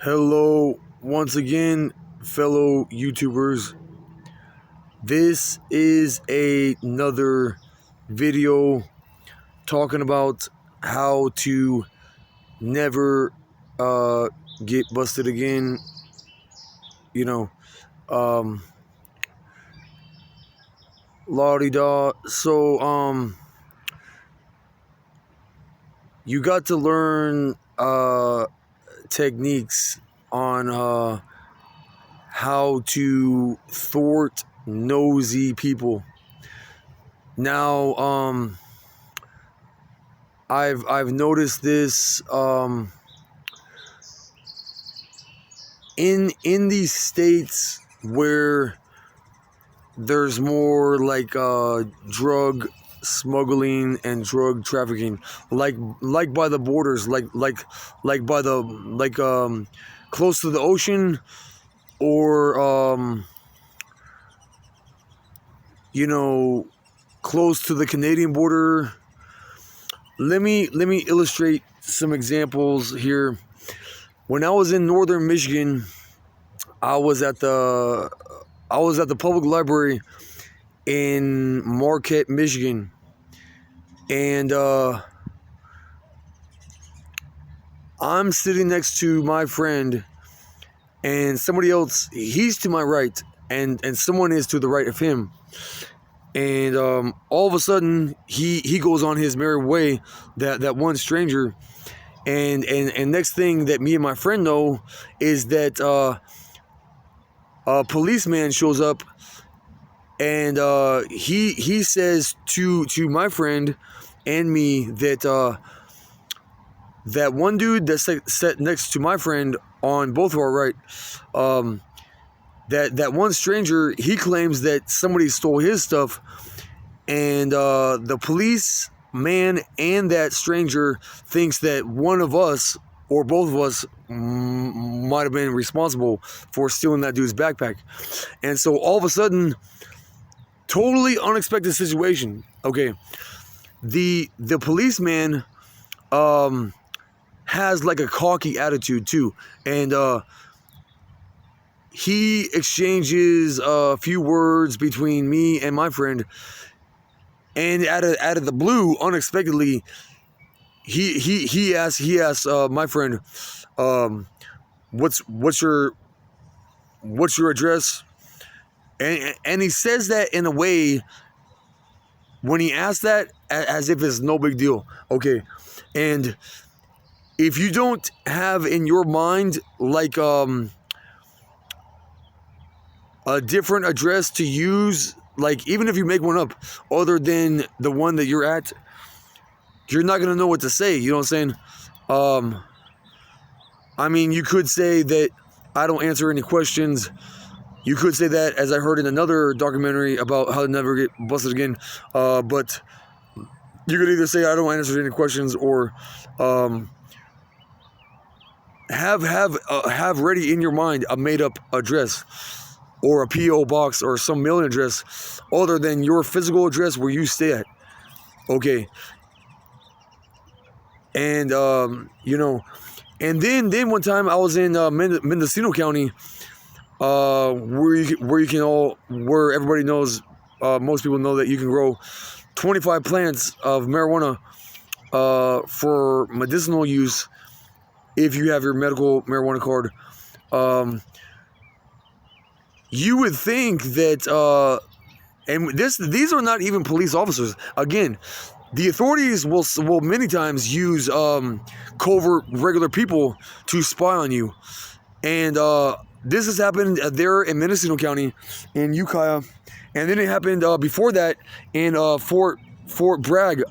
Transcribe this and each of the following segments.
Hello, once again, fellow YouTubers. This is another video talking about how to never get busted again. You know, um, la-di-da. So, you got to learn techniques on how to thwart nosy people. Now, I've noticed this in these states where there's more like drug smuggling and drug trafficking, like by the borders, like by the close to the ocean, or close to the Canadian border. Let me illustrate some examples here. When I was in northern Michigan, I was at the public library in Marquette, Michigan, and I'm sitting next to my friend, and somebody else, he's to my right, and someone is to the right of him. And all of a sudden, he goes on his merry way, that one stranger, and next thing that me and my friend know is that a policeman shows up, and he says to my friend and me that that one dude that's sat next to my friend on both of our right, that one stranger, he claims that somebody stole his stuff, and the police man and that stranger thinks that one of us or both of us might have been responsible for stealing that dude's backpack. And so all of a sudden, totally unexpected situation. Okay, the policeman has like a cocky attitude too, and he exchanges a few words between me and my friend, and out of the blue, unexpectedly, he asks my friend, what's your address? And he says that in a way, when he asks that, as if it's no big deal. Okay, and if you don't have in your mind like a different address to use, like even if you make one up other than the one that you're at, you're not gonna know what to say. You know what I'm saying? I mean, you could say that I don't answer any questions. You could say that, as I heard in another documentary about how to never get busted again. But you could either say I don't answer any questions, or have ready in your mind a made up address, or a P.O. box, or some mailing address other than your physical address where you stay at. Okay. And and then one time I was in Mendocino County, where everybody knows, most people know that you can grow 25 plants of marijuana for medicinal use if you have your medical marijuana card. You would think that, and these are not even police officers. Again, the authorities will many times use covert regular people to spy on you, and this has happened there in Mendocino County, in Ukiah, and then it happened before that in Fort Bragg.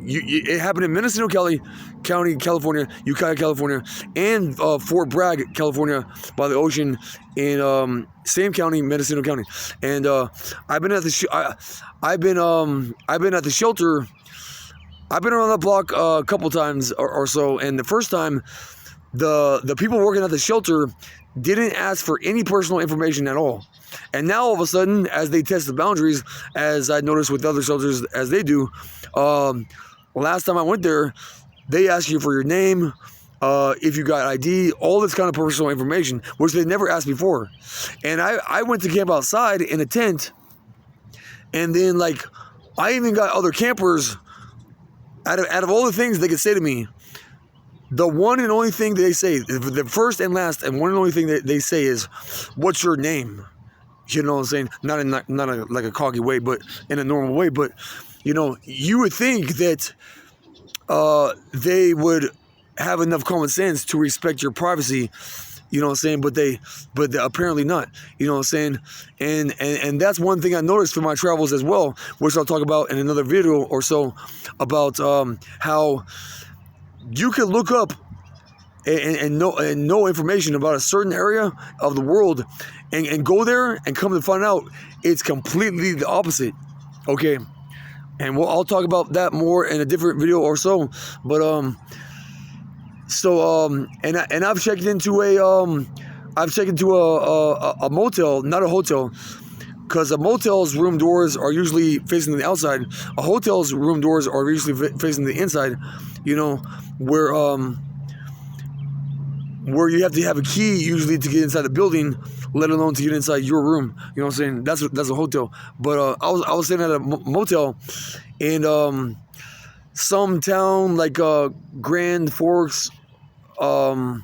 It happened in Mendocino County, California, Ukiah, California, and Fort Bragg, California, by the ocean, in same county, Mendocino County. And I've been at the I've been at the shelter. I've been around the block a couple times or so, and the first time, the people working at the shelter didn't ask for any personal information at all. And now all of a sudden, as they test the boundaries, as I noticed with other shelters as they do, last time I went there, they ask you for your name, if you got ID, all this kind of personal information, which they never asked before. And I went to camp outside in a tent, and then like I even got other campers. Out of all the things they could say to me, the one and only thing they say, the first and last and one and only thing that they say is, "What's your name?" You know what I'm saying? Not in like a cocky way, but in a normal way. But you would think that they would have enough common sense to respect your privacy. You know what I'm saying? But they apparently not. You know what I'm saying? And that's one thing I noticed from my travels as well, which I'll talk about in another video or so, about how you can look up and know information about a certain area of the world and go there and come to find out it's completely the opposite. Okay. And I'll talk about that more in a different video or so. But and I've checked into a motel, not a hotel, because a motel's room doors are usually facing the outside. A hotel's room doors are usually facing the inside. Where you have to have a key usually to get inside the building, let alone to get inside your room. You know what I'm saying? That's a hotel. But I was staying at a motel in some town like Grand Forks or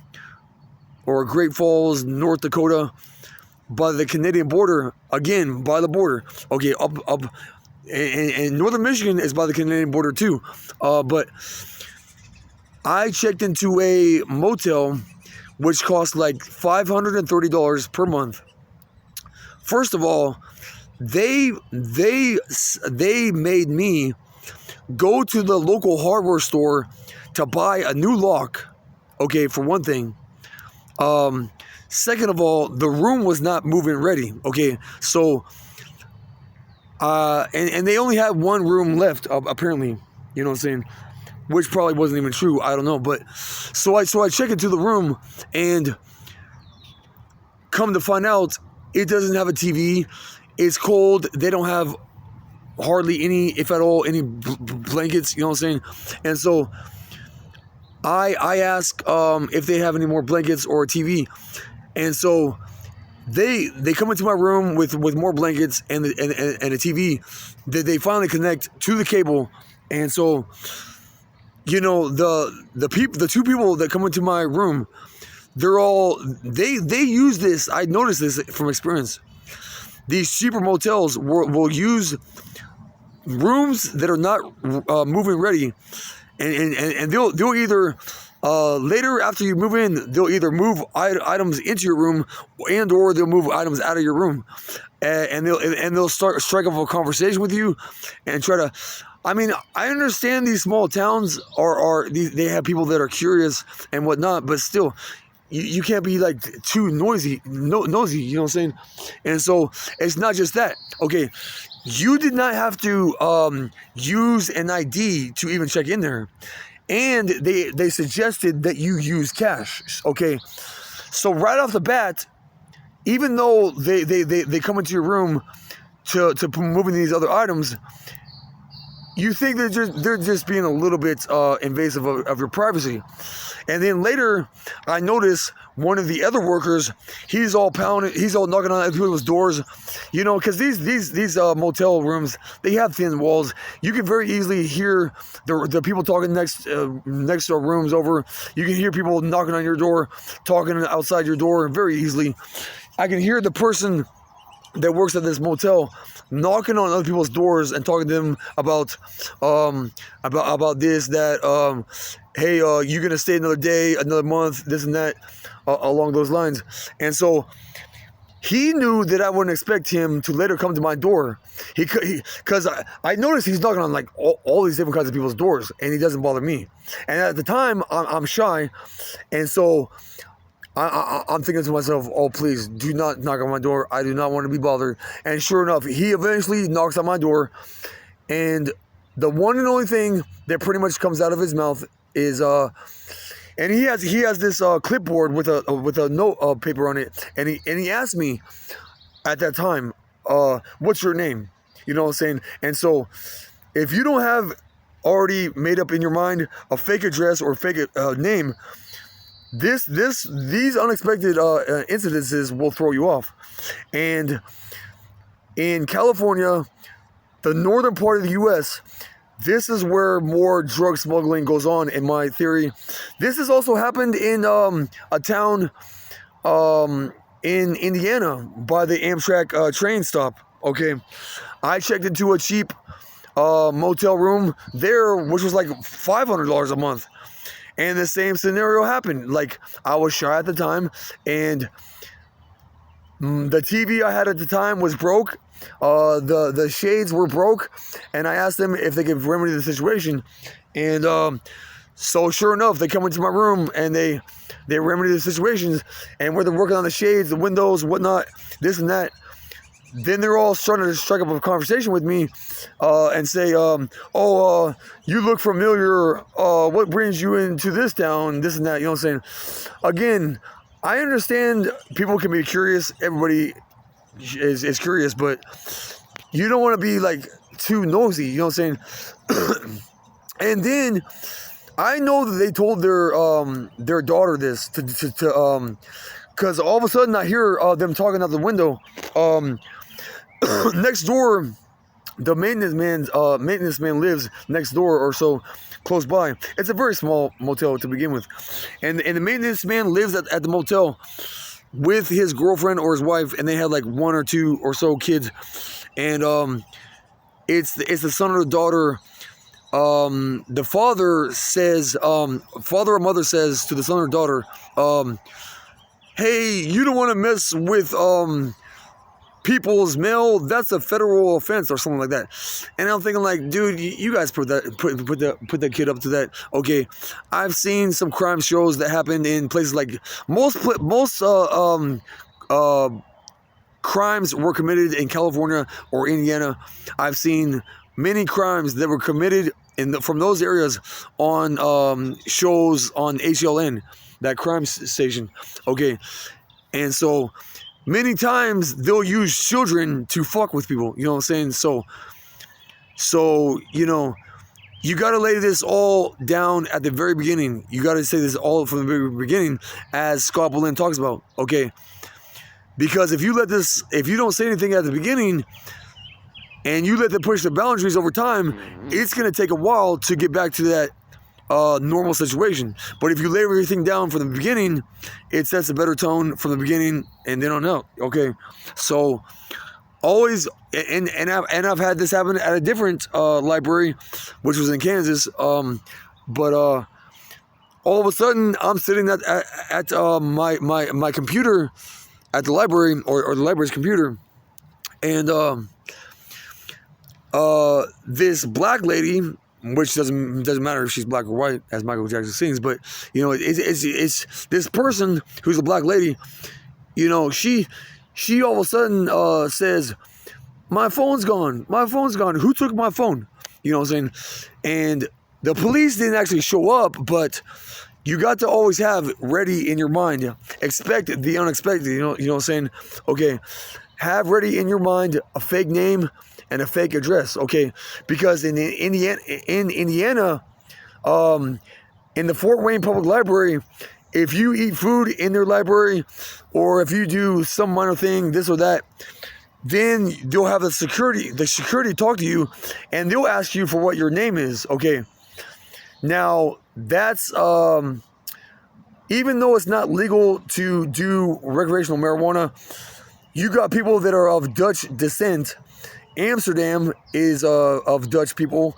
Great Falls, North Dakota, by the Canadian border. Again, by the border. Okay, up and northern Michigan is by the Canadian border too. But I checked into a motel which cost like $530 per month. First of all, they made me go to the local hardware store to buy a new lock. Okay, for one thing. Second of all, the room was not move-in ready. Okay, so and they only had one room left apparently. You know what I'm saying? Which probably wasn't even true. I don't know. But so I check into the room, and come to find out, it doesn't have a TV. It's cold. They don't have hardly any, if at all, any blankets. You know what I'm saying? And so I ask if they have any more blankets or a TV, and so they come into my room with more blankets and a TV that they finally connect to the cable. And so the two people that come into my room, they use this. I noticed this from experience. These cheaper motels will use rooms that are not move-in ready, and they'll either later after you move in, they'll either move items into your room and or they'll move items out of your room, and they'll strike up a conversation with you and try to. I mean, I understand these small towns they have people that are curious and whatnot, but still, you can't be like too nosy, you know what I'm saying? And so it's not just that. Okay, you did not have to use an ID to even check in there, and they suggested that you use cash. Okay, so right off the bat, even though they come into your room to move in these other items, you think they're just being a little bit invasive of your privacy. And then later, I notice one of the other workers, he's all knocking on other people's doors, because these motel rooms, they have thin walls. You can very easily hear the people talking next door rooms over. You can hear people knocking on your door, talking outside your door very easily. I can hear the person that works at this motel knocking on other people's doors and talking to them about this, that, hey, you're gonna stay another day, another month, this and that, along those lines. And so he knew that I wouldn't expect him to later come to my door. Because I noticed he's knocking on like all these different kinds of people's doors, and he doesn't bother me. And at the time, I'm shy, and so I'm thinking to myself, oh, please do not knock on my door. I do not want to be bothered. And sure enough, he eventually knocks on my door. And the one and only thing that pretty much comes out of his mouth is, and he has this clipboard with a note paper on it. And he asked me at that time, what's your name? You know what I'm saying? And so if you don't have already made up in your mind a fake address or fake name, these unexpected incidences will throw you off. And in California, the northern part of the U.S., this is where more drug smuggling goes on, in my theory. This has also happened in a town in Indiana by the Amtrak train stop. Okay, I checked into a cheap motel room there, which was like $500 a month. And the same scenario happened. Like, I was shy at the time, and the TV I had at the time was broke. The shades were broke, and I asked them if they could remedy the situation. And so sure enough, they come into my room and they remedy the situations. And where they're working on the shades, the windows, whatnot, this and that. Then they're all starting to strike up a conversation with me and say, you look familiar. What brings you into this town? This and that. You know what I'm saying? Again, I understand people can be curious. Everybody is curious, but you don't want to be like too nosy. You know what I'm saying? And then I know that they told their daughter this because all of a sudden I hear them talking out the window. Next door, the maintenance man lives next door or so, close by. It's a very small motel to begin with, and the maintenance man lives at the motel with his girlfriend or his wife, and they had like one or two or so kids, and it's the son or the daughter. The father or mother says to the son or daughter, hey, you don't want to mess with people's mail, that's a federal offense or something like that. And I'm thinking like, dude, you guys put that kid up to that. Okay, I've seen some crime shows that happen in places like most crimes were committed in California or Indiana. I've seen many crimes that were committed from those areas on shows on HLN, that crime station. Okay, and so many times they'll use children to fuck with people. You know what I'm saying? So you know, you got to lay this all down at the very beginning. You got to say this all from the very beginning, as Scott Boleyn talks about. Okay, because if you don't say anything at the beginning, and you let them push the boundaries over time, it's going to take a while to get back to that normal situation. But if you lay everything down from the beginning, it sets a better tone from the beginning, and they don't know. Okay, so always, and I've had this happen at a different library, which was in Kansas. But all of a sudden, I'm sitting at my computer at the library or the library's computer, and this black lady, which doesn't matter if she's black or white, as Michael Jackson sings, but you know, it's this person who's a black lady. You know, she all of a sudden says, my phone's gone. Who took my phone? You know what I'm saying? And the police didn't actually show up, but you got to always have ready in your mind, expect the unexpected. You know what I'm saying? Okay, have ready in your mind a fake name and a fake address, okay? Because in Indiana, in the Fort Wayne Public Library, if you eat food in their library, or if you do some minor thing, this or that, then they'll have the security talk to you, and they'll ask you for what your name is, okay? Now, that's, even though it's not legal to do recreational marijuana, you got people that are of Dutch descent. Amsterdam is of Dutch people,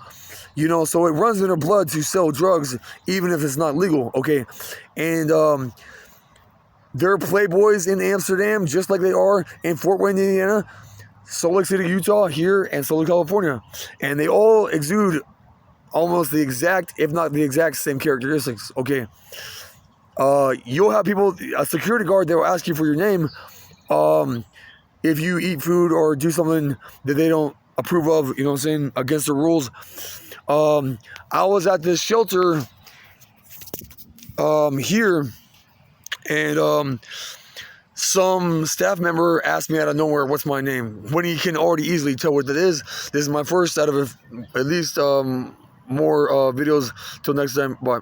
you know, so it runs in their blood to sell drugs, even if it's not legal, okay? And they're playboys in Amsterdam, just like they are in Fort Wayne, Indiana, Salt Lake City, Utah, here, and Southern California. And they all exude almost the exact, if not the exact same characteristics, okay? You'll have people, a security guard, that will ask you for your name, if you eat food or do something that they don't approve of, you know what I'm saying, against the rules. I was at this shelter here, and some staff member asked me out of nowhere, what's my name? When he can already easily tell what it is. This is my first out of at least more videos. Till next time, bye.